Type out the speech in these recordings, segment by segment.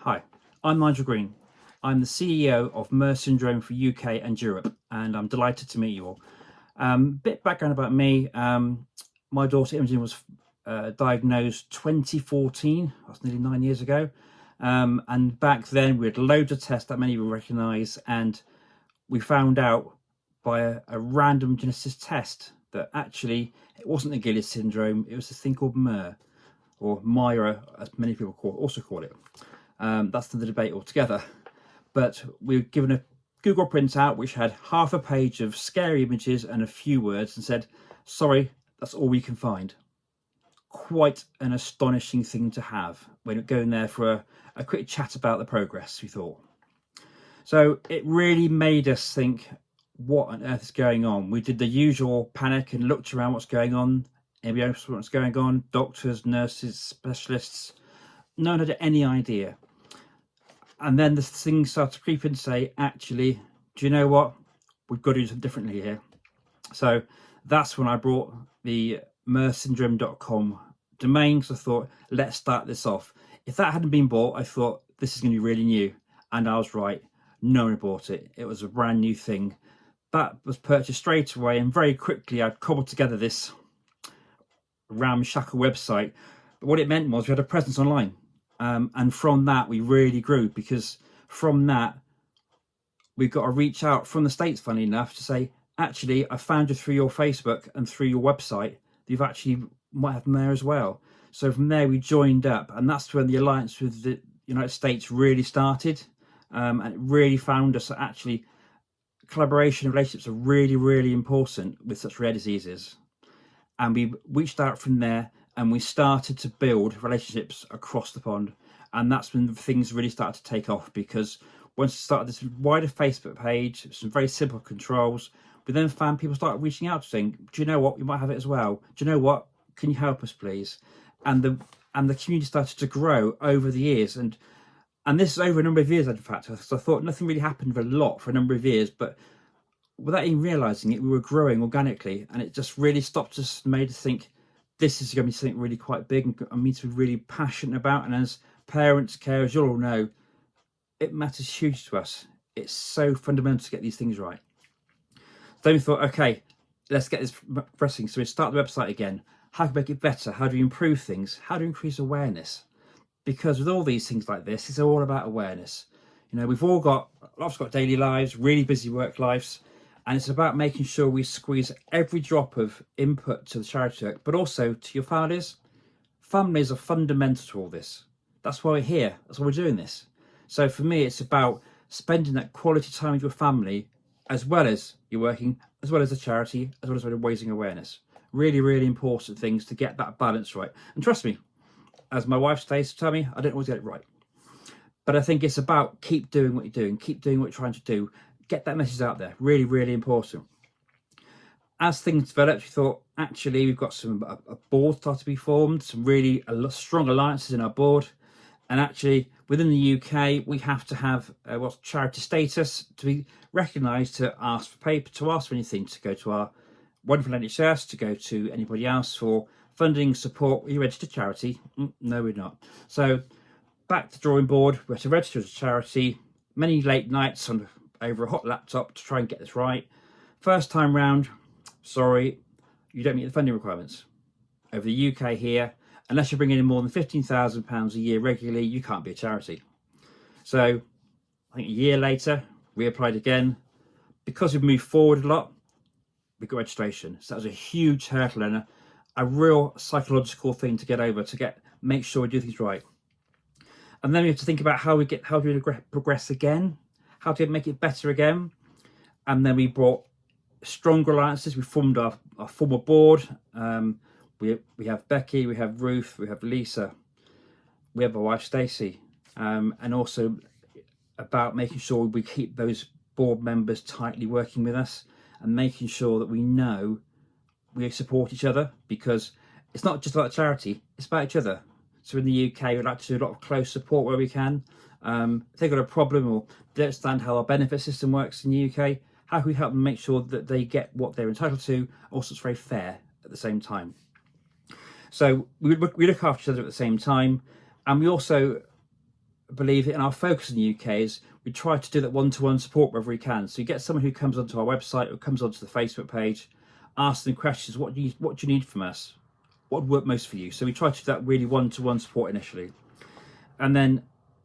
Hi, I'm Nigel Green. I'm the CEO of Myhre Syndrome for UK and Europe, and I'm delighted to meet you all. Bit background about me. My daughter Imogen was diagnosed 2014. That's nearly 9 years ago. And back then we had loads of tests that many of you recognise, and we found out by a random genesis test that actually it wasn't a Gillies syndrome. It was this thing called Myhre, or Myhre, as many people also call it. That's the debate altogether. But we were given a Google printout which had half a page of scary images and a few words and said, sorry, that's all we can find. Quite an astonishing thing to have when going there for a quick chat about the progress, we thought. So it really made us think, what on earth is going on? We did the usual panic and looked around what's going on. Anybody else what's going on? Doctors, nurses, specialists. No one had any idea. And then the things started to creep in and say, actually, do you know what? We've got to do something differently here. So that's when I brought the myhresyndrome.com domain, because I thought, let's start this off. If that hadn't been bought, I thought this is going to be really new. And I was right. No one bought it. It was a brand new thing. That was purchased straight away, and very quickly I'd cobbled together this ramshackle website. But what it meant was we had a presence online. And from that we really grew, because from that we got a reach out from the States, funnily enough, to say, actually, I found you through your Facebook and through your website. You've actually might have Myhre as well. So from there we joined up, and that's when the alliance with the United States really started. And it really found us that actually collaboration and relationships are really, really important with such rare diseases. And we reached out from there, and we started to build relationships across the pond. And that's when things really started to take off, because once we started this wider Facebook page, some very simple controls, we then found people started reaching out saying, do you know what, we might have it as well. Do you know what, can you help us please? And the community started to grow over the years. And this is over a number of years, in fact. So I thought nothing really happened for a lot for a number of years, but without even realising it, we were growing organically. And it just really stopped us and made us think, this is going to be something really quite big and I need to be really passionate about. And as parents, carers, you'll all know, it matters hugely to us. It's so fundamental to get these things right. Then we thought, okay, let's get this progressing. So we start the website again. How can we make it better? How do we improve things? How do we increase awareness? Because with all these things like this, it's all about awareness. You know, we've all got, a lot of us got daily lives, really busy work lives. And it's about making sure we squeeze every drop of input to the charity work, but also to your families. Families are fundamental to all this. That's why we're here. That's why we're doing this. So for me, it's about spending that quality time with your family, as well as you're working, as well as a charity, as well as raising awareness. Really, really important things to get that balance right. And trust me, as my wife stays to tell me, I don't always get it right. But I think it's about keep doing what you're doing, keep doing what you're trying to do. Get that message out there. Really, really important. As things developed, we thought, actually, we've got a board started to be formed, some really strong alliances in our board. And actually, within the UK, we have to have what's charity status to be recognised, to ask for paper, to ask for anything, to go to our wonderful NHS, to go to anybody else for funding, support. Are you registered charity? No, we're not. So back to the drawing board. We have to register as a charity. Many late nights over a hot laptop to try and get this right. First time round, sorry, you don't meet the funding requirements. Over the UK here, unless you're bringing in more than £15,000 a year regularly, you can't be a charity. So I think a year later, we applied again. Because we've moved forward a lot, we got registration. So that was a huge hurdle and a real psychological thing to get over, to make sure we do things right. And then we have to think about how do we progress again? How to make it better again? And then we brought stronger alliances. We formed our former board. We have Becky, we have Ruth, we have Lisa, we have my wife Stacey, and also about making sure we keep those board members tightly working with us and making sure that we know we support each other, because it's not just about charity, it's about each other. So in the UK, we'd like to do a lot of close support where we can. If they've got a problem or they don't understand how our benefit system works in the UK, how can we help them make sure that they get what they're entitled to? Also, it's very fair at the same time. So we look after each other at the same time. And we also believe in our focus in the UK is we try to do that one-to-one support wherever we can. So you get someone who comes onto our website or comes onto the Facebook page, ask them questions, what do you need from us? What would work most for you? So we try to do that really one-to-one support initially. And then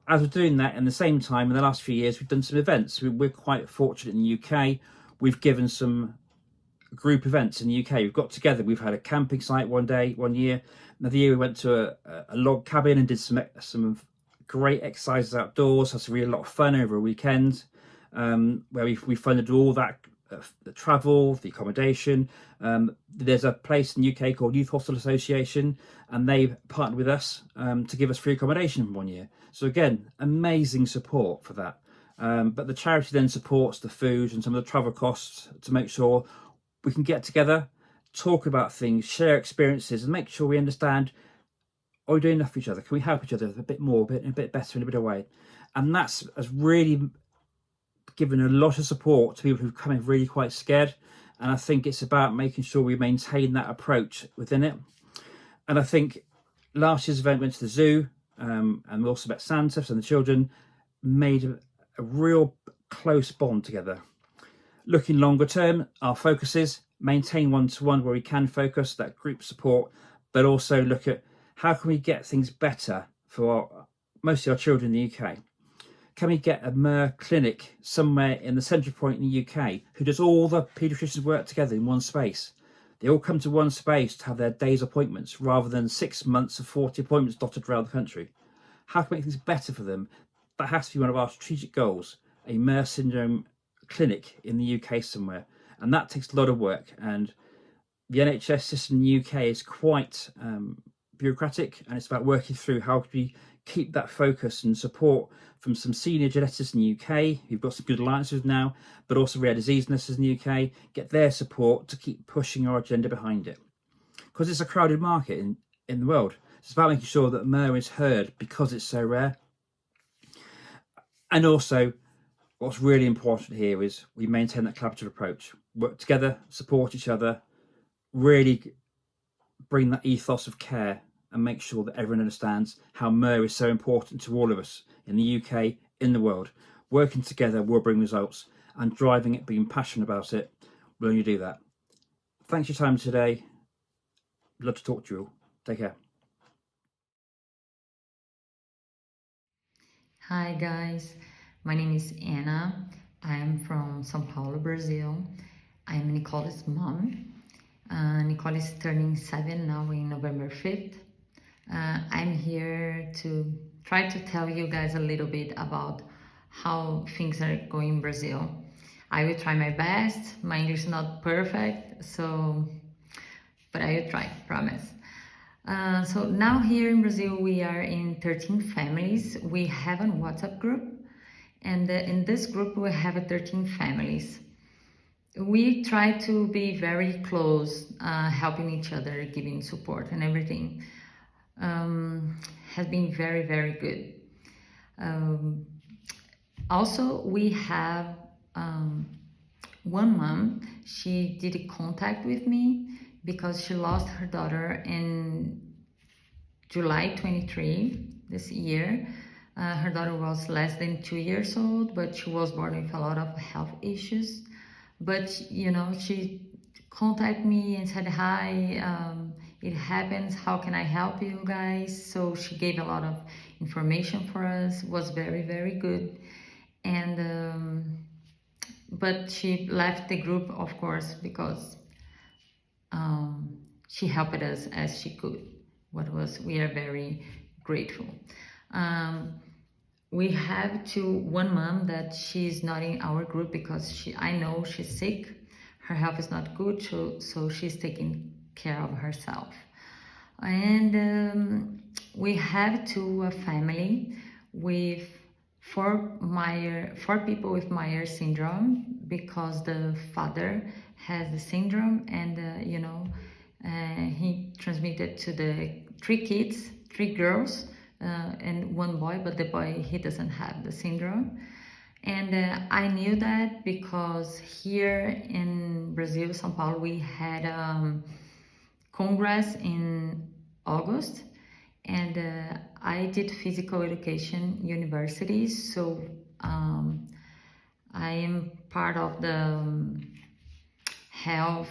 as we're doing that, in the same time, in the last few years, we've done some events. We're quite fortunate in the UK. We've given some group events in the UK. We've got together. We've had a camping site one year. Another year we went to a log cabin and did some great exercises outdoors. Had a really lot of fun over a weekend, where we funded all that, the travel, the accommodation. There's a place in the UK called Youth Hostel Association, and they partnered with us to give us free accommodation for 1 year. So again, amazing support for that. But the charity then supports the food and some of the travel costs to make sure we can get together, talk about things, share experiences, and make sure we understand, are we doing enough for each other? Can we help each other a bit more, a bit better in a bit of way? And that's has really given a lot of support to people who've come in really quite scared. And I think it's about making sure we maintain that approach within it. And I think last year's event went to the zoo, and we also met Santa, and the children made a real close bond together. Looking longer term, our focus is maintain one-to-one where we can focus, that group support, but also look at how can we get things better for mostly our children in the UK. Can we get a Myhre clinic somewhere in the central point in the UK who does all the paediatricians work together in one space? They all come to one space to have their day's appointments rather than 6 months of 40 appointments dotted around the country. How can we make things better for them? That has to be one of our strategic goals, a Myhre syndrome clinic in the UK somewhere. And that takes a lot of work. And the NHS system in the UK is quite bureaucratic, and it's about working through how we keep that focus and support from some senior geneticists in the UK who've got some good alliances now, but also rare disease nurses in the UK, get their support to keep pushing our agenda behind it. Because it's a crowded market in the world. It's about making sure that Myhre is heard because it's so rare. And also, what's really important here is we maintain that collaborative approach, work together, support each other, really bring that ethos of care and make sure that everyone understands how Myhre is so important to all of us in the UK, in the world. Working together will bring results, and driving it, being passionate about it, will only do that. Thanks for your time today. I'd love to talk to you all. Take care. Hi guys, my name is Anna. I'm from São Paulo, Brazil. I'm Nicole's mom. Nicole is turning 7 now in November 5th. I'm here to try to tell you guys a little bit about how things are going in Brazil. I will try my best. My English is not perfect, but I will try, promise. So now here in Brazil, we are in 13 families. We have a WhatsApp group, and in this group, we have 13 families. We try to be very close, helping each other, giving support and everything. Has been very, very good. Also, we have one mom. She did contact with me because she lost her daughter in July 23 this year. Her daughter was less than 2 years old, but she was born with a lot of health issues. But, you know, she contacted me and said, hi, it happens, how can I help you guys? So she gave a lot of information for us, was very, very good. And but she left the group, of course, because she helped us as she could. We are very grateful. We have one mom that she's not in our group because I know she's sick. Her health is not good, so she's taking care of herself. And we have a family with four people with Myhre syndrome, because the father has the syndrome, and he transmitted to the 3 kids, 3 girls, and 1 boy, but the boy, he doesn't have the syndrome. And I knew that because here in Brazil, São Paulo, we had Congress in August, And I did physical education universities, so I am part of the health,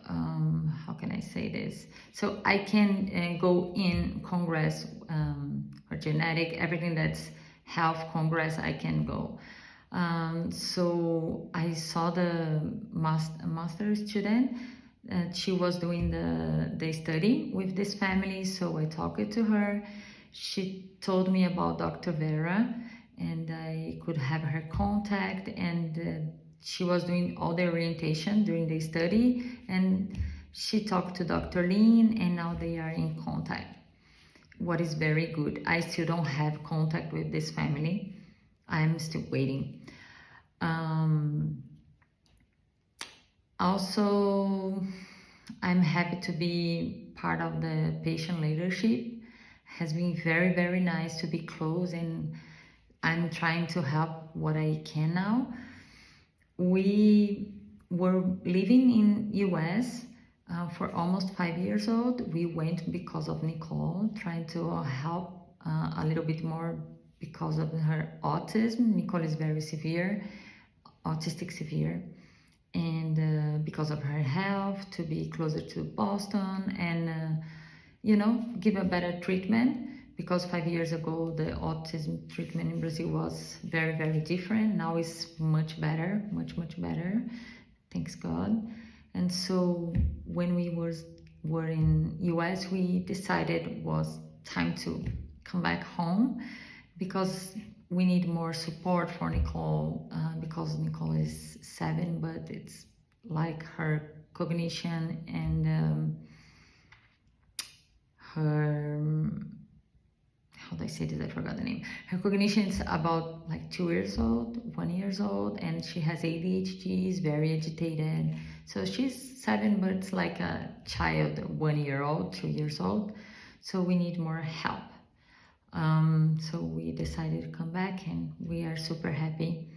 how can I say this? So I can go in Congress or genetic, everything that's health Congress, I can go. So I saw the master student. She was doing the study with this family, so I talked to her. She told me about Dr. Vera, and I could have her contact, and she was doing all the orientation during the study, and she talked to Dr. Lin, and now they are in contact, what is very good. I still don't have contact with this family. I'm still waiting. Also, I'm happy to be part of the patient leadership. Has been very, very nice to be close, and I'm trying to help what I can now. We were living in US for almost 5 years old. We went because of Nicole, trying to help a little bit more because of her autism. Nicole is very severe, autistic severe, and because of her health, to be closer to Boston and give a better treatment, because 5 years ago the autism treatment in Brazil was very, very different. Now it's much better, much better, thanks God. And so when we were in US, we decided it was time to come back home, because we need more support for Nicole, because Nicole is 7, but it's like her cognition and her, how do I say this? I forgot the name. Her cognition is about like 2 years old, 1 year old, and she has ADHD, is very agitated. So she's 7, but it's like a child, 1 year old, 2 years old. So we need more help. So we decided to come back, and we are super happy.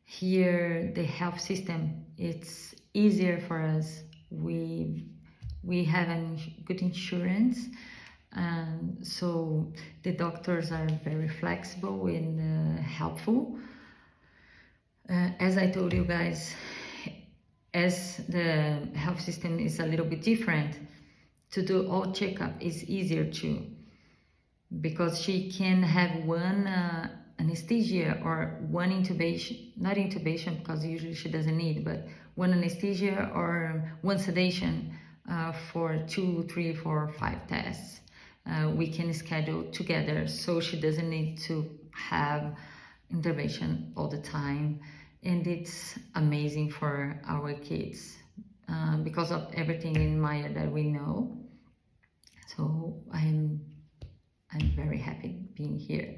Here, the health system, it's easier for us. We have good insurance, and so the doctors are very flexible and helpful. As I told you guys, as the health system is a little bit different, to do all checkup is easier too, because she can have one anesthesia or one intubation, not intubation because usually she doesn't need, but one anesthesia or one sedation for 2, 3, 4, 5 tests. We can schedule together, so she doesn't need to have intervention all the time. And it's amazing for our kids because of everything in Myhre that we know. So I'm very happy being here.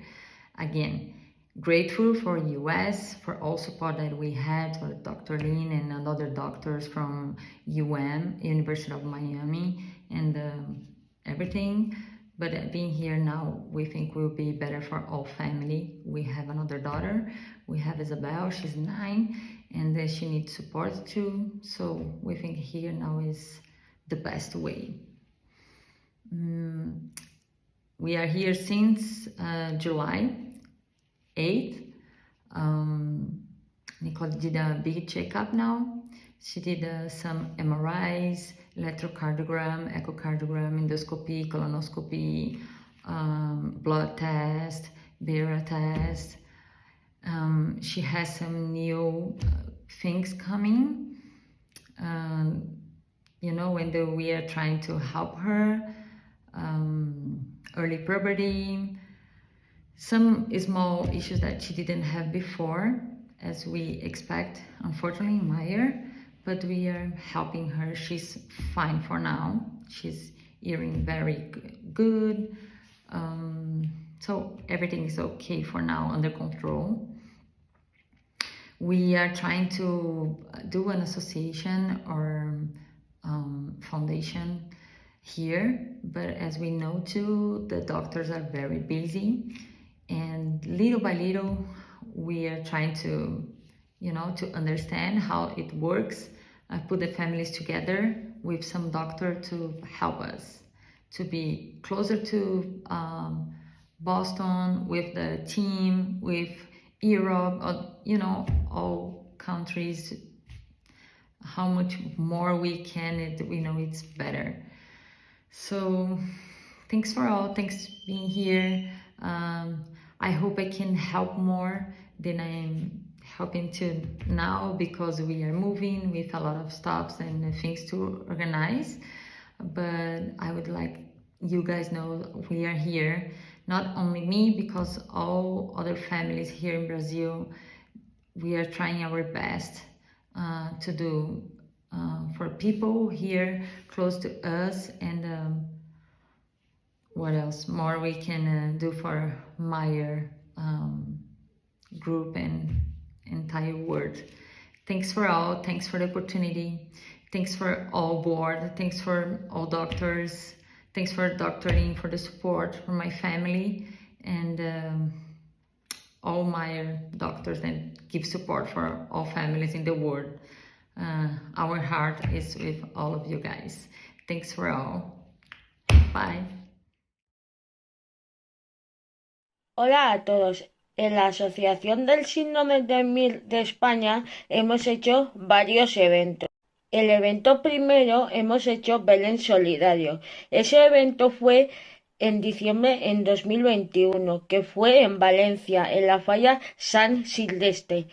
Again, grateful for US, for all support that we had, for Dr. Lin and other doctors from University of Miami, and everything. But being here now, we think will be better for all family. We have another daughter. We have Isabel, she's 9, and she needs support too. So we think here now is the best way. We are here since July 8th. Nicole did a big checkup now. She did some MRIs, electrocardiogram, echocardiogram, endoscopy, colonoscopy, blood test, Vera test. She has some new things coming. When we are trying to help her, early puberty, some small issues that she didn't have before, as we expect, unfortunately, in Myhre, but we are helping her. She's fine for now. She's eating very good. So everything is okay for now, under control. We are trying to do an association or foundation here, but as we know too, the doctors are very busy, and little by little we are trying to to understand how it works, put the families together with some doctor to help us, to be closer to Boston with the team, with Europe, or, all countries. How much more we can, it's better. So thanks for all. Thanks being here. I hope I can help more than I'm helping to now, because we are moving with a lot of stops and things to organize. But I would like you guys know we are here. Not only me, because all other families here in Brazil, we are trying our best to do for people here close to us, and what else more we can do for Myhre group and entire world. Thanks for all. Thanks for the opportunity. Thanks for all board. Thanks for all doctors. Thanks for doctoring, for the support, for my family, and all my doctors that give support for all families in the world. Our heart is with all of you guys. Thanks for all. Bye. Hola a todos. En la Asociación del Síndrome de Myhre de España hemos hecho varios eventos. El evento primero hemos hecho Belén Solidario. Ese evento fue en diciembre en 2021, que fue en Valencia, en la falla San Silvestre.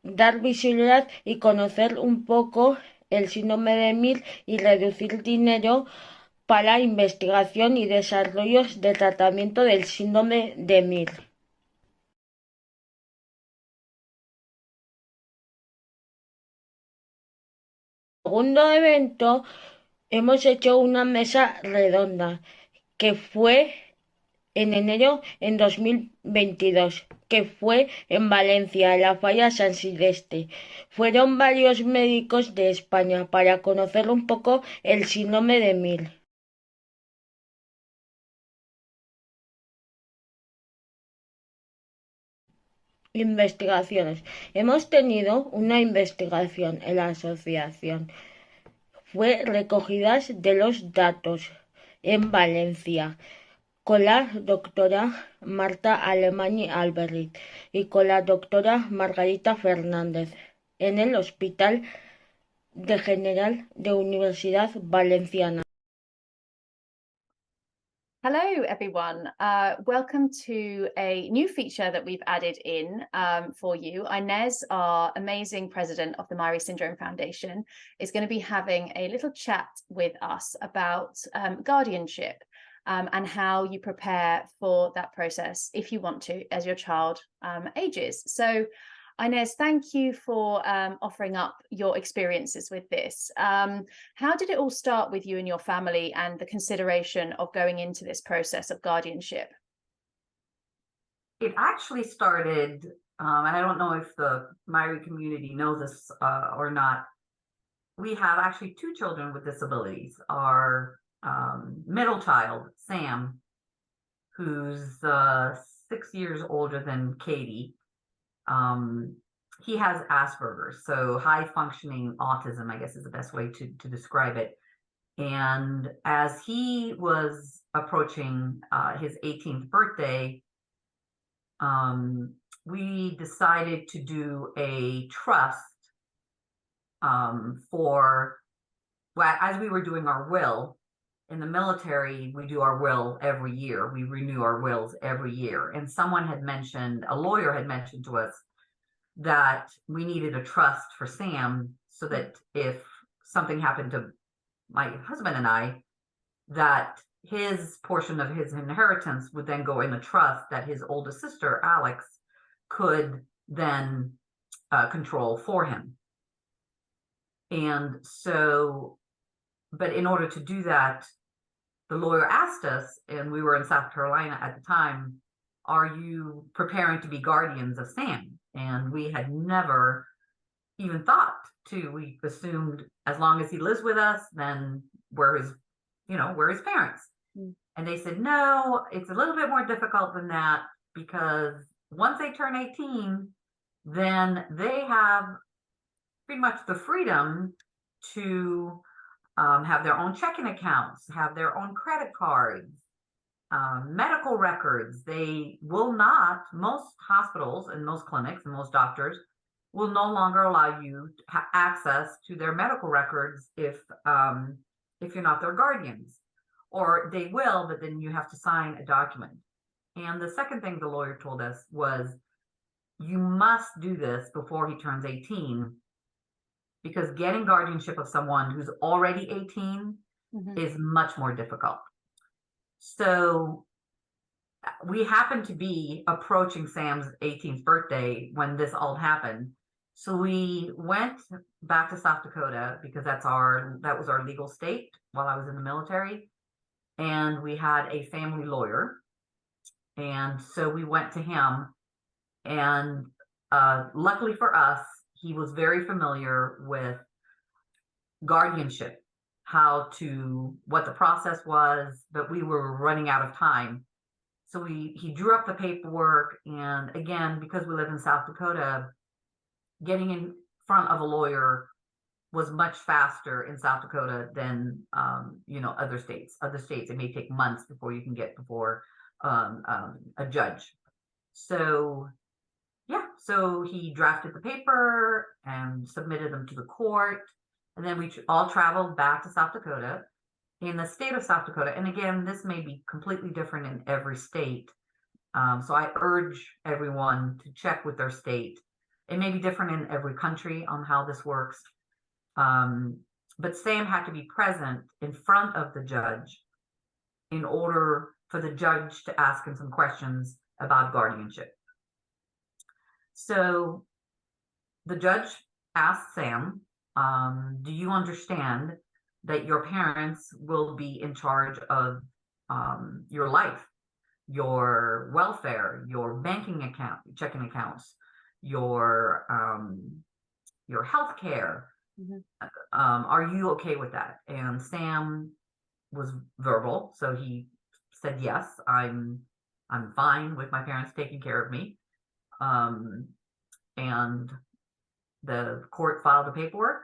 Dar visibilidad y conocer un poco el síndrome de Myhre y reducir dinero para investigación y desarrollos de tratamiento del síndrome de Myhre. Segundo evento, hemos hecho una mesa redonda que fue en enero en 2022, que fue en Valencia, en la falla San Silvestre. Fueron varios médicos de España para conocer un poco el síndrome de Myhre. Investigaciones. Hemos tenido una investigación en la asociación. Fue recogidas de los datos en Valencia con la doctora Marta Alemany Alberich y con la doctora Margarita Fernández en el Hospital de General de Universidad Valenciana. Hello, everyone. Welcome to a new feature that we've added in for you. Ines, our amazing president of the Myhre Syndrome Foundation, is going to be having a little chat with us about guardianship and how you prepare for that process if you want to as your child ages. So Ines, thank you for offering up your experiences with this. How did it all start with you and your family and the consideration of going into this process of guardianship? It actually started, and I don't know if the Myhre community knows this or not. We have actually two children with disabilities. Our middle child, Sam, who's 6 years older than Katie, he has Asperger's, so high functioning autism, I guess is the best way to describe it. And as he was approaching his 18th birthday, we decided to do a trust as we were doing our will. In the military, we do our will every year. We renew our wills every year. And a lawyer had mentioned to us that we needed a trust for Sam so that if something happened to my husband and I, that his portion of his inheritance would then go in a trust that his oldest sister, Alex, could then control for him. And so, but in order to do that, the lawyer asked us, and we were in South Carolina at the time, are you preparing to be guardians of Sam? And we had never even thought to. We assumed as long as he lives with us, then we're his parents. And they said, no, it's a little bit more difficult than that, because once they turn 18, then they have pretty much the freedom to have their own checking accounts, have their own credit cards, medical records. They will not, most hospitals and most clinics and most doctors will no longer allow you access to their medical records if you're not their guardians. Or they will, but then you have to sign a document. And the second thing the lawyer told us was, you must do this before he turns 18, because getting guardianship of someone who's already 18 is much more difficult. So we happened to be approaching Sam's 18th birthday when this all happened. So we went back to South Dakota, because that was our legal state while I was in the military. And we had a family lawyer. And so we went to him, and luckily for us, he was very familiar with guardianship, what the process was, but we were running out of time. So he drew up the paperwork. And again, because we live in South Dakota, getting in front of a lawyer was much faster in South Dakota than other states. Other states, it may take months before you can get before a judge. So so he drafted the paper and submitted them to the court, and then we all traveled back to South Dakota. In the state of South Dakota, and again, this may be completely different in every state, so I urge everyone to check with their state. It may be different in every country on how this works, but Sam had to be present in front of the judge in order for the judge to ask him some questions about guardianship. So the judge asked Sam, do you understand that your parents will be in charge of your life, your welfare, your banking account, checking accounts, your health care? Are you okay with that? And Sam was verbal, so he said, yes, I'm fine with my parents taking care of me. And the court filed the paperwork,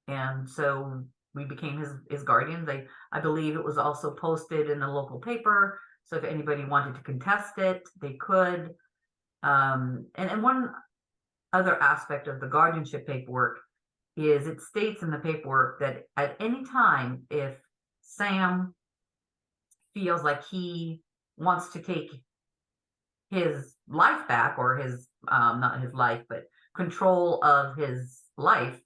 and so we became his guardians. I believe it was also posted in the local paper, so if anybody wanted to contest it, they could. And one other aspect of the guardianship paperwork is it states in the paperwork that at any time, if Sam feels like he wants to take his life back, or his not his life, but control of his life,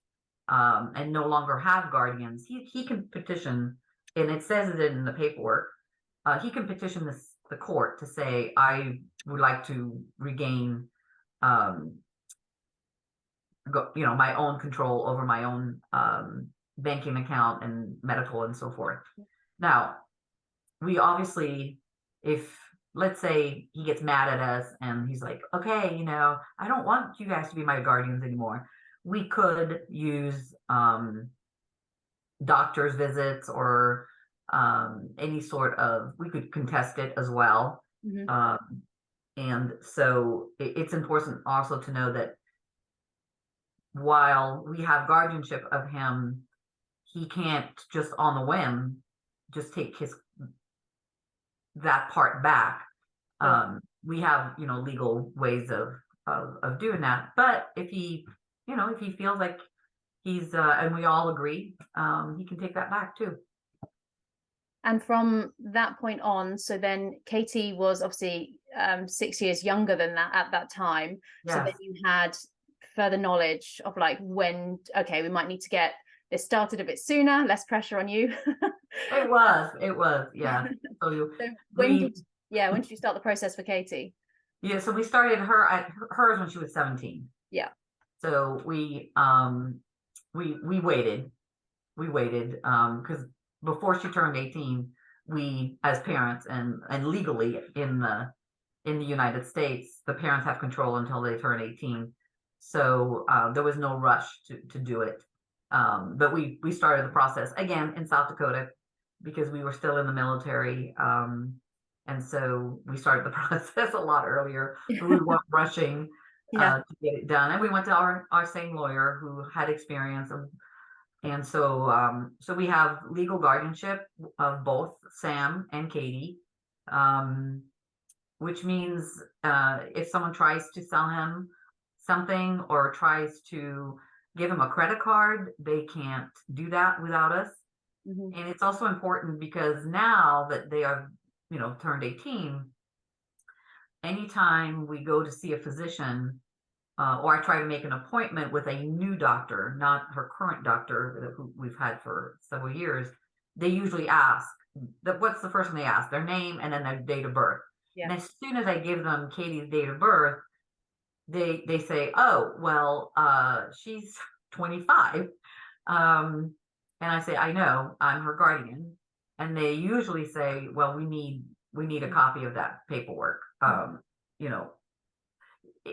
and no longer have guardians, he can petition, and it says it in the paperwork, he can petition the court to say, I would like to regain my own control over my own banking account and medical and so forth. Now, we obviously, if let's say he gets mad at us and he's like, okay, I don't want you guys to be my guardians anymore, we could use doctor's visits, or any sort of, we could contest it as well. And so it's important also to know that while we have guardianship of him, he can't just on the whim just take that part back. We have legal ways of doing that, but if he feels like he's and we all agree, he can take that back too. And from that point on, so then Katie was obviously 6 years younger than that at that time. Yes. So then you had further knowledge of like, when, okay, we might need to get this started a bit sooner, less pressure on you. It was, yeah. So when did you start the process for Katie? Yeah, so we started hers when she was 17. Yeah. So we waited because before she turned 18, we, as parents and legally in the United States, the parents have control until they turn 18. So there was no rush to do it. But we started the process again in South Dakota because we were still in the military. And so we started the process a lot earlier. So we weren't rushing to get it done. And we went to our same lawyer who had experience And so we have legal guardianship of both Sam and Katie, which means if someone tries to sell him something or tries to give him a credit card, they can't do that without us. Mm-hmm. And it's also important because now that they are, turned 18, anytime we go to see a physician, or I try to make an appointment with a new doctor, not her current doctor who we've had for several years, they usually ask what's the first thing they ask? Their name and then their date of birth. Yeah. And as soon as I give them Katie's date of birth, they say, oh, well, she's 25. And I say, I know, I'm her guardian. And they usually say, well, we need a copy of that paperwork.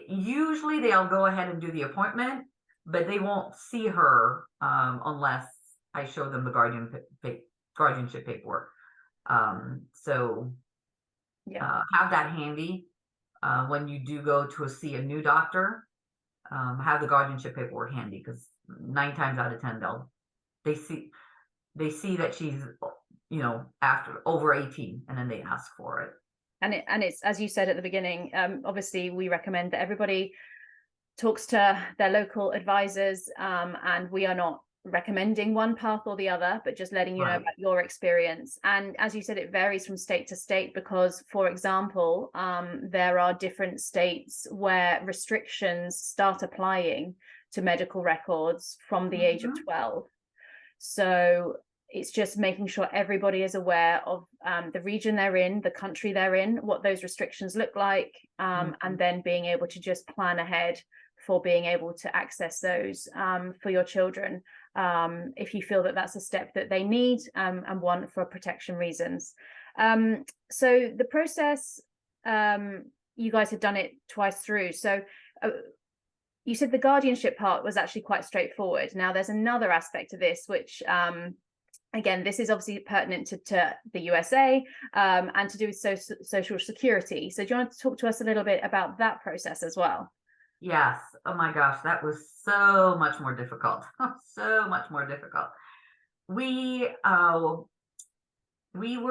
Usually they'll go ahead and do the appointment, but they won't see her unless I show them the guardianship paperwork. So have that handy when you do go to see a new doctor. Have the guardianship paperwork handy, because 9 times out of 10 they see that she's after over 18, and then they ask for it. And it's, as you said at the beginning, obviously we recommend that everybody talks to their local advisors, and we are not recommending one path or the other, but just letting you know about your experience. And as you said, it varies from state to state because, for example, there are different states where restrictions start applying to medical records from the age of 12. So it's just making sure everybody is aware of the region they're in, the country they're in, what those restrictions look like, and then being able to just plan ahead for being able to access those for your children, if you feel that that's a step that they need and want for protection reasons. So the process, you guys had done it twice through. So you said the guardianship part was actually quite straightforward. Now there's another aspect to this, which again, this is obviously pertinent to the USA and to do with social security. So do you want to talk to us a little bit about that process as well? Yes. Oh my gosh, that was so much more difficult. So much more difficult. We were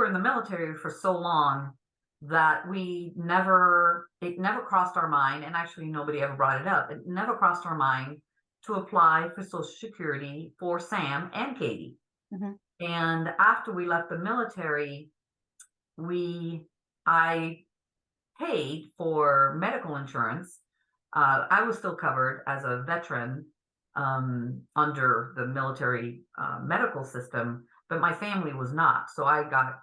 in the military for so long that it never crossed our mind, and actually nobody ever brought it up. It never crossed our mind to apply for Social Security for Sam and Katie. And after we left the military, I paid for medical insurance. I was still covered as a veteran under the military medical system, but my family was not. So I got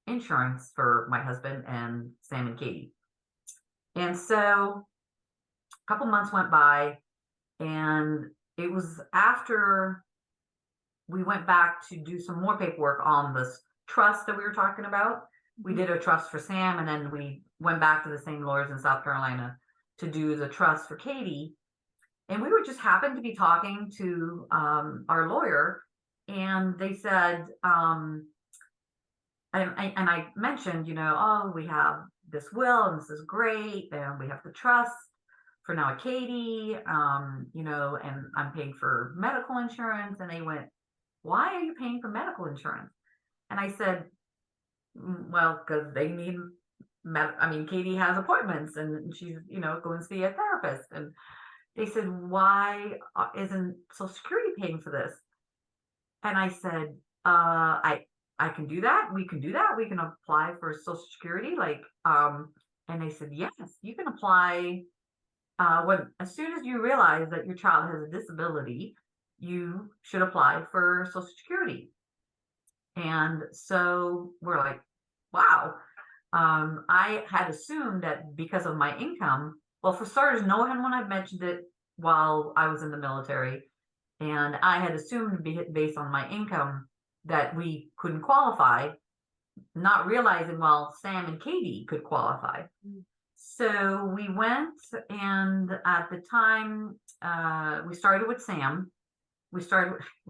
insurance for my husband and Sam and Katie. And so a couple months went by, and it was after we went back to do some more paperwork on this trust that we were talking about. We did a trust for Sam, and then we went back to the same lawyers in South Carolina to do the trust for Katie. And we were just happened to be talking to our lawyer, and they said, and I mentioned, oh, we have this will, and this is great, and we have the trust for now Katie, and I'm paying for medical insurance. And they went, why are you paying for medical insurance? And I said, well, because they need, Katie has appointments, and she's, going to see a therapist. And they said, why isn't Social Security paying for this? And I said, I can do that. We can do that. We can apply for Social Security. And they said, yes, you can apply. As soon as you realize that your child has a disability, you should apply for Social Security. And so we're like, wow. I had assumed that because of my income, well, for starters, no one had mentioned it while I was in the military. And I had assumed based on my income that we couldn't qualify, not realizing, well, Sam and Katie could qualify. So we went, and at the time, we started with Sam. We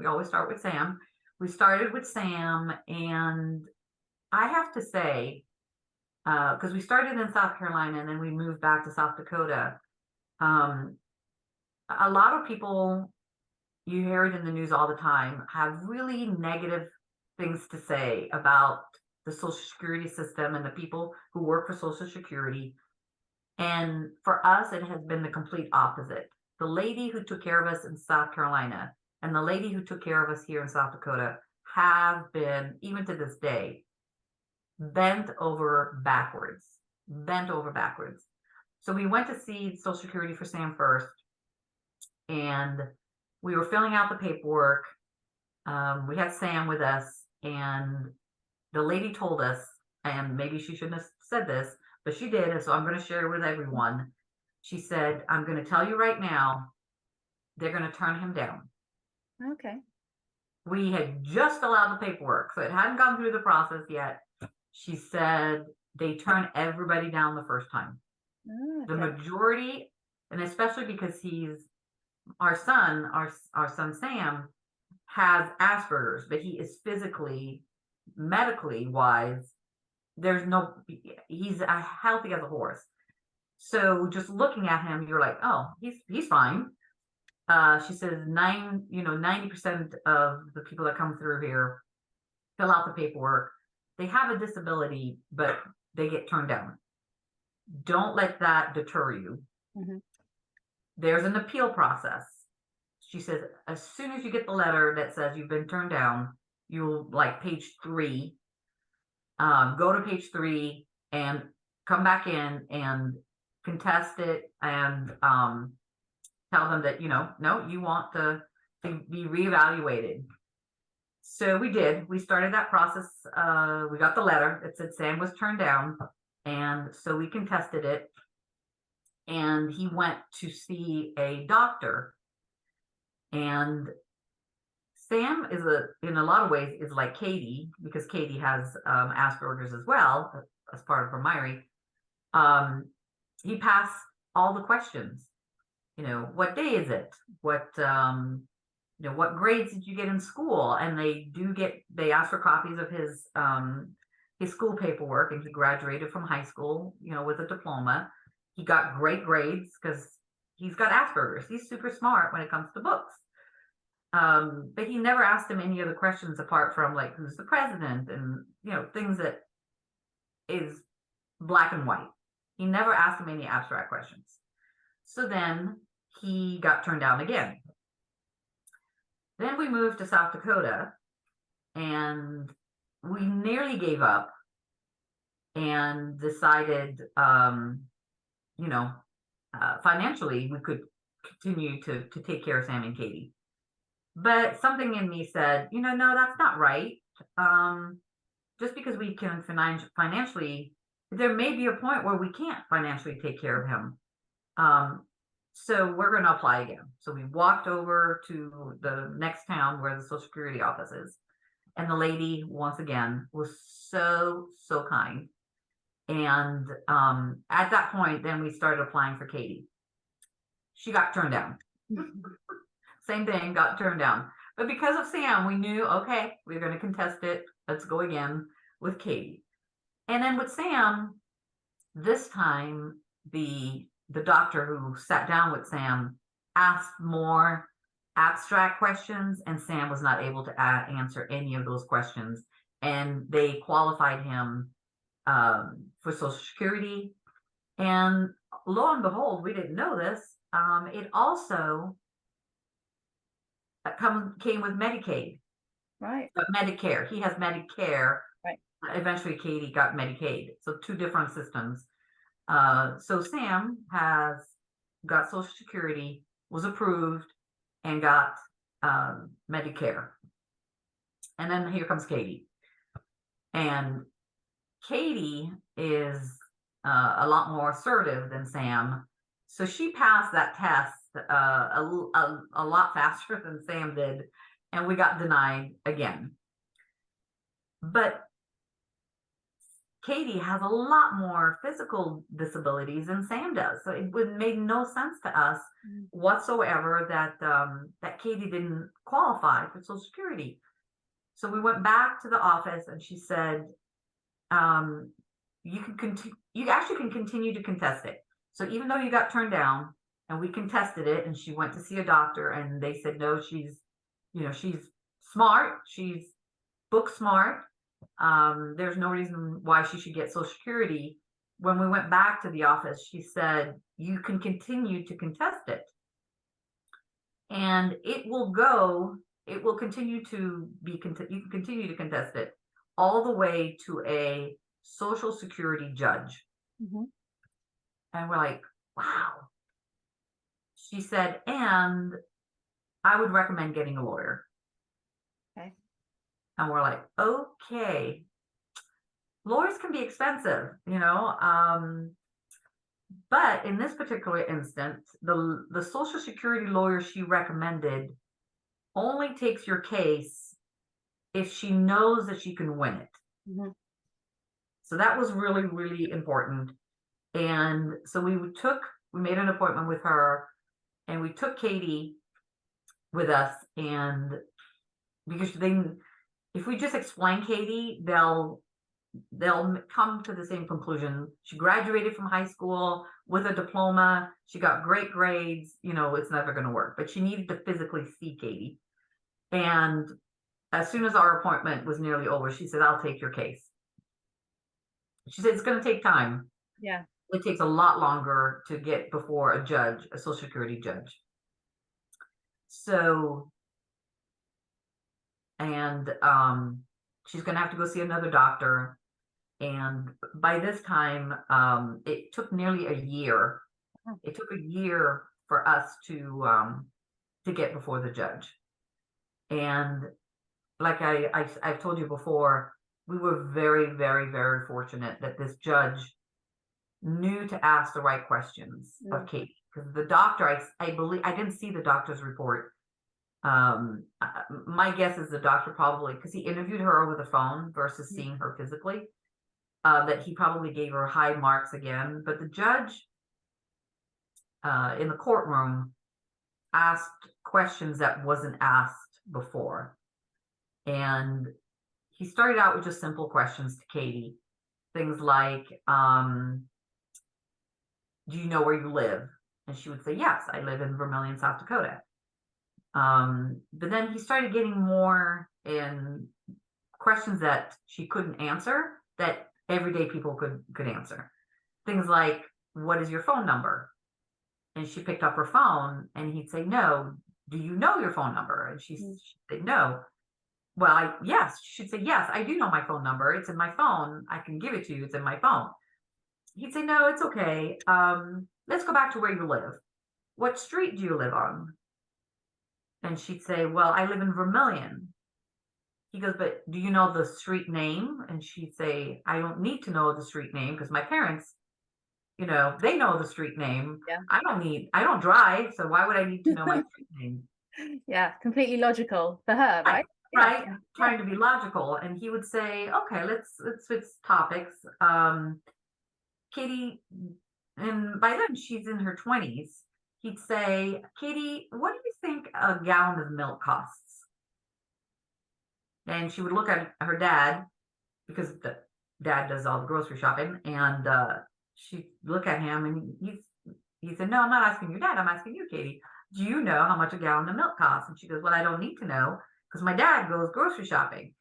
always start with Sam. We started with Sam, and I have to say, because we started in South Carolina and then we moved back to South Dakota, a lot of people you hear it in the news all the time, have really negative things to say about the Social Security system and the people who work for Social Security. And for us, it has been the complete opposite. The lady who took care of us in South Carolina and the lady who took care of us here in South Dakota have been, even to this day, bent over backwards. So we went to see Social Security for Sam first, and we were filling out the paperwork. We had Sam with us, and the lady told us, and maybe she shouldn't have said this, but she did, and so I'm going to share it with everyone. She said, I'm going to tell you right now, they're going to turn him down. Okay. We had just filled out the paperwork, so it hadn't gone through the process yet. She said they turn everybody down the first time. Okay. The majority, and especially because he's our son Sam has Asperger's, but he is physically, medically wise, he's as healthy as a horse. So just looking at him, you're like, oh, he's fine. She says 90% of the people that come through here fill out the paperwork. They have a disability, but they get turned down. Don't let that deter you. Mm-hmm. There's an appeal process. She says, as soon as you get the letter that says you've been turned down, you'll, like, page 3, go to page 3 and come back in and contest it and tell them that, no, you want to be reevaluated. So we did. We started that process. We got the letter that said Sam was turned down, and so we contested it. And he went to see a doctor. And Sam is in a lot of ways is like Katie, because Katie has Asperger's as well as part of her Myhre. He passed all the questions. What day is it? What grades did you get in school? And they ask for copies of his school paperwork, and he graduated from high school, with a diploma. He got great grades because he's got Asperger's. He's super smart when it comes to books. But he never asked him any other questions apart from, like, who's the president and, things that is black and white. He never asked him any abstract questions. So then he got turned down again. Then we moved to South Dakota, and we nearly gave up and decided, financially we could continue to take care of Sam and Katie. But something in me said, no, that's not right. Just because we can financially, there may be a point where we can't financially take care of him. So we're going to apply again. So we walked over to the next town where the Social Security office is. And the lady, once again, was so, so kind. And at that point, then we started applying for Katie. She got turned down. Same thing, got turned down. But because of Sam, we knew, okay, we're going to contest it. Let's go again with Katie. And then with Sam, this time, the doctor who sat down with Sam asked more abstract questions, and Sam was not able to answer any of those questions. And they qualified him for Social Security. And lo and behold, we didn't know this. It also came with Medicaid. Right. But Medicare. He has Medicare. Right. Eventually, Katie got Medicaid. So 2 different systems. So Sam has got Social Security, was approved, and got Medicare. And then here comes Katie. And Katie is a lot more assertive than Sam. So she passed that test a lot faster than Sam did, and we got denied again. But Katie has a lot more physical disabilities than Sam does, so it would make no sense to us whatsoever that Katie didn't qualify for Social Security. So we went back to the office, and she said, you actually can continue to contest it. So even though you got turned down, and we contested it, and she went to see a doctor, and they said, no, she's smart, she's book smart. There's no reason why she should get Social Security. When we went back to the office, she said, you can continue to contest it. And it will continue to be, you can continue to contest it all the way to a Social Security judge. Mm-hmm. And we're like, wow. She said, and I would recommend getting a lawyer. Okay. And we're like, okay. Lawyers can be expensive, you know. But in this particular instance, the Social Security lawyer she recommended only takes your case if she knows that she can win it. Mm-hmm. So that was really, really important. And so we made an appointment with her, and we took Katie with us. And because if we just explain Katie, they'll come to the same conclusion. She graduated from high school with a diploma. She got great grades. You know, it's never going to work. But she needed to physically see Katie. And as soon as our appointment was nearly over, she said, I'll take your case. She said, it's going to take time. Yeah. It takes a lot longer to get before a judge, a Social Security judge. So, and she's going to have to go see another doctor. And by this time, it took nearly a year. It took a year for us to get before the judge. And like I've told you before, we were very, very, very fortunate that this judge knew to ask the right questions of Katie. Because the doctor, I believe, I didn't see the doctor's report. My guess is the doctor probably, because he interviewed her over the phone versus seeing her physically, that he probably gave her high marks again. But the judge in the courtroom asked questions that wasn't asked before. And he started out with just simple questions to Katie. Things like, do you know where you live? And she would say, yes, I live in Vermillion, South Dakota. But then he started getting more in questions that she couldn't answer, that everyday people could answer. Things like, what is your phone number? And she picked up her phone, and he'd say, no, do you know your phone number? And she'd say, no. Well, yes. She'd say, yes, I do know my phone number. It's in my phone. I can give it to you. It's in my phone. He'd say, no, it's okay. Let's go back to where you live. What street do you live on? And she'd say, well, I live in Vermillion. He goes, but do you know the street name? And she'd say, I don't need to know the street name because my parents, you know, they know the street name. Yeah. I don't drive. So why would I need to know my street name? Yeah. Completely logical for her, right? Right. Yeah. Trying to be logical. And he would say, okay, let's switch topics. Katie, and by then she's in her 20s. He'd say, Katie, what do you think a gallon of milk costs? And she would look at her dad, because the dad does all the grocery shopping, and she'd look at him, and he said, no, I'm not asking your dad, I'm asking you, Katie. Do you know how much a gallon of milk costs? And she goes, well, I don't need to know, because my dad goes grocery shopping.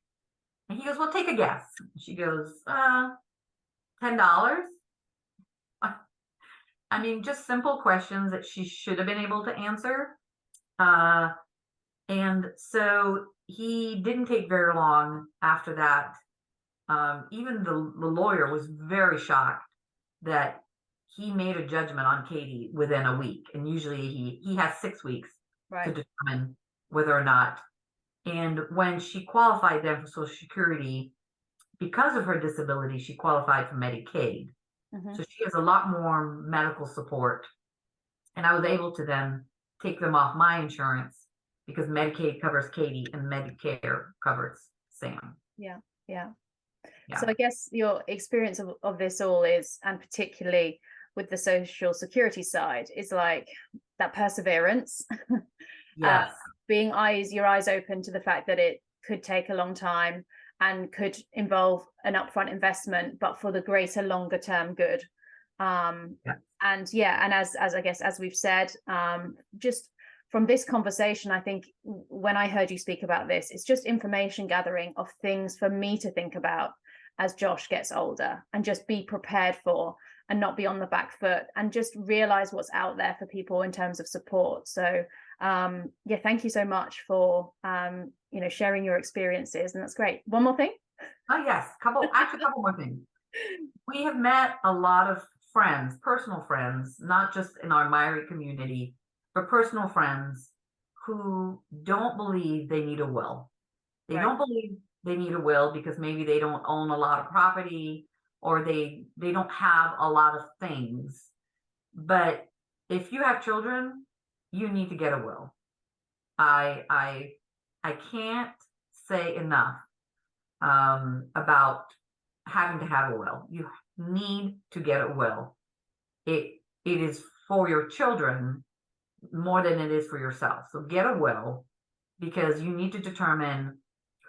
And he goes, well, take a guess. And she goes, $10. I mean, just simple questions that she should have been able to answer. And so he didn't take very long after that. Even the lawyer was very shocked that he made a judgment on Katie within a week. And usually he has 6 weeks to determine whether or not. And when she qualified then for Social Security, because of her disability, she qualified for Medicaid. So she has a lot more medical support. And I was able to then take them off my insurance because Medicaid covers Katie and Medicare covers Sam. Yeah. So I guess your experience of this all is, and particularly with the Social Security side, is like that perseverance. Yes. Being your eyes open to the fact that it could take a long time and could involve an upfront investment, but for the greater longer term good And yeah, and as I guess, as we've said, just from this conversation, I think when I heard you speak about this, it's just information gathering of things for me to think about as Josh gets older, and just be prepared for, and not be on the back foot, and just realize what's out there for people in terms of support. So yeah, thank you so much for sharing your experiences, and that's great. One more thing. Oh yes, couple more things. We have met a lot of friends, personal friends, not just in our Myhre community, but personal friends who don't believe they need a will. They don't believe they need a will because maybe they don't own a lot of property, or they don't have a lot of things. But if you have children, you need to get a will. I can't say enough about having to have a will. You need to get a will. It is for your children more than it is for yourself. So get a will, because you need to determine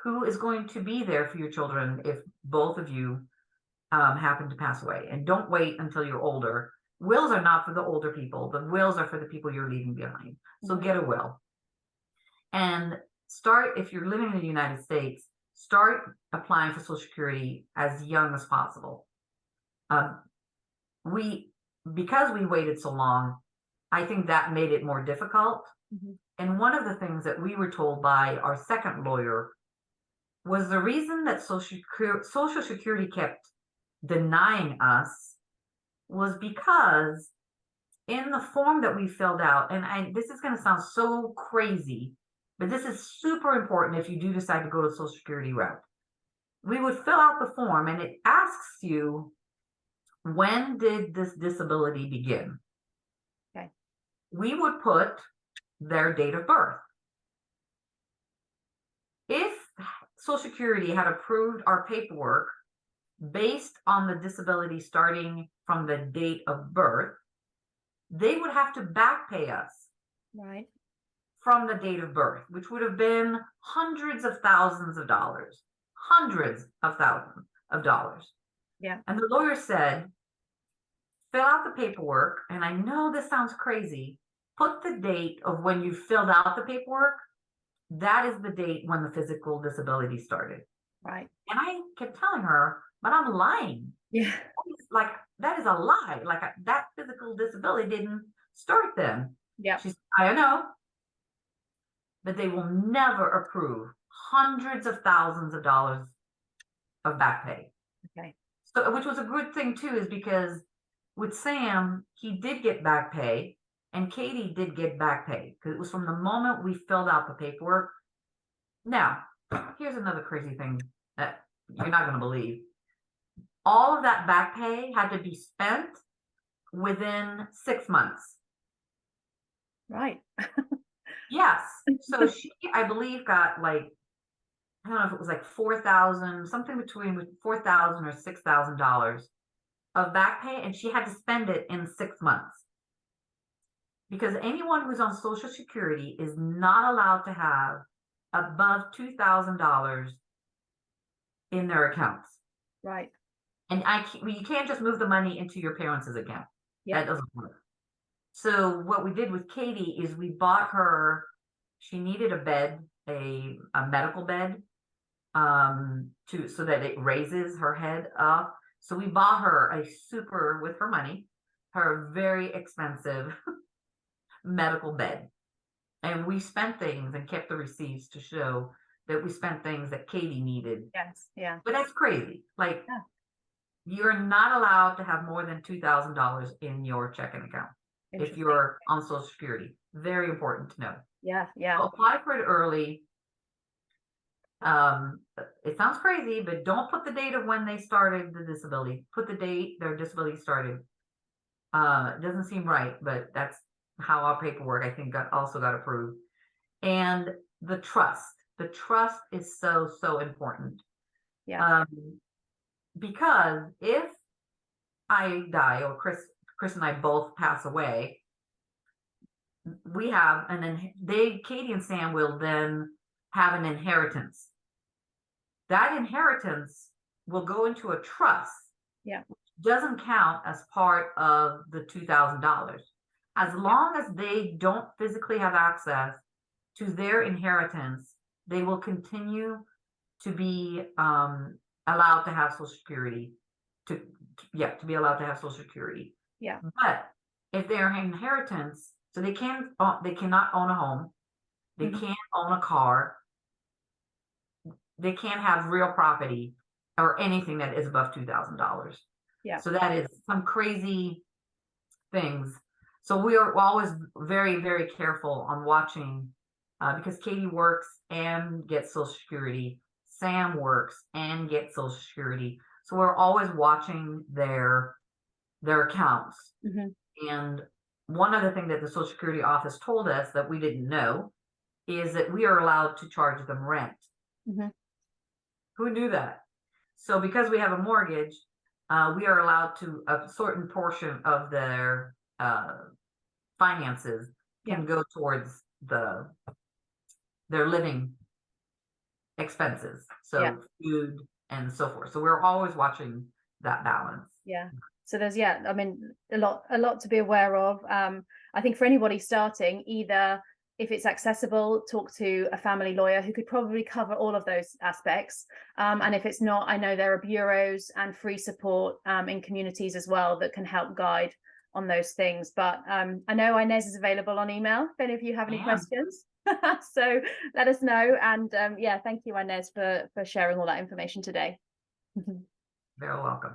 who is going to be there for your children if both of you happen to pass away. And don't wait until you're older. Wills are not for the older people. The wills are for the people you're leaving behind. So get a will. And start, if you're living in the United States, start applying for Social Security as young as possible. Because we waited so long, I think that made it more difficult. And one of the things that we were told by our second lawyer was the reason that Social Security kept denying us was because in the form that we filled out, and this is going to sound so crazy, but this is super important if you do decide to go to Social Security route. We would fill out the form and it asks you, when did this disability begin? Okay. We would put their date of birth. If Social Security had approved our paperwork based on the disability starting from the date of birth, they would have to back pay us from the date of birth, which would have been hundreds of thousands of dollars. Yeah. And the lawyer said, fill out the paperwork, and I know this sounds crazy, put the date of when you filled out the paperwork. That is the date when the physical disability started. Right. And I kept telling her, but I'm lying. Yeah. Like, that is a lie. Like, that physical disability didn't start then. Yeah. She said, I know. But they will never approve hundreds of thousands of dollars of back pay. Okay. So, which was a good thing too, is because with Sam, he did get back pay, and Katie did get back pay, because it was from the moment we filled out the paperwork. Now, here's another crazy thing that you're not going to believe. All of that back pay had to be spent within 6 months. Right. Yes. So she, I believe, got like, I don't know if it was like $4,000, something between $4,000 or $6,000 of back pay, and she had to spend it in 6 months. Because anyone who's on Social Security is not allowed to have above $2,000 in their accounts. Right. And you can't just move the money into your parents' account. Yeah. That doesn't work. So what we did with Katie is we bought her, she needed a bed, a medical bed, so that it raises her head up. So we bought her with her money, her very expensive medical bed. And we spent things and kept the receipts to show that we spent things that Katie needed. Yes. Yeah. But that's crazy. Like, you're not allowed to have more than $2,000 in your checking account if you're on Social Security. Very important to know. Yeah. Yeah. So apply for it early. It sounds crazy, but don't put the date of when they started the disability. Put the date their disability started. It doesn't seem right, but that's how our paperwork, I think, also got approved. And the trust. The trust is so, so important. Yeah. Because if I die, or Chris and I both pass away, we have, and then Katie and Sam will then have an inheritance. That inheritance will go into a trust. Yeah. doesn't count as part of the $2,000. As long as they don't physically have access to their inheritance, they will continue to be allowed to have Social Security. To be allowed to have Social Security. Yeah. But if their inheritance, so they cannot own a home, they can't own a car, they can't have real property or anything that is above $2,000. Yeah. So that is some crazy things. So we are always very, very careful on watching because Katie works and gets Social Security. Sam works and gets Social Security. So we're always watching their accounts. And one other thing that the Social Security office told us that we didn't know is that we are allowed to charge them rent. Who knew that? So because we have a mortgage, we are allowed to, a certain portion of their finances can go towards their living expenses. So food and so forth. So we're always watching that balance. Yeah. So there's, I mean, a lot to be aware of. I think for anybody starting, either if it's accessible, talk to a family lawyer who could probably cover all of those aspects. And if it's not, I know there are bureaus and free support in communities as well that can help guide on those things. But I know Ines is available on email if any of you have any questions. So let us know. And thank you, Ines, for sharing all that information today. Very welcome.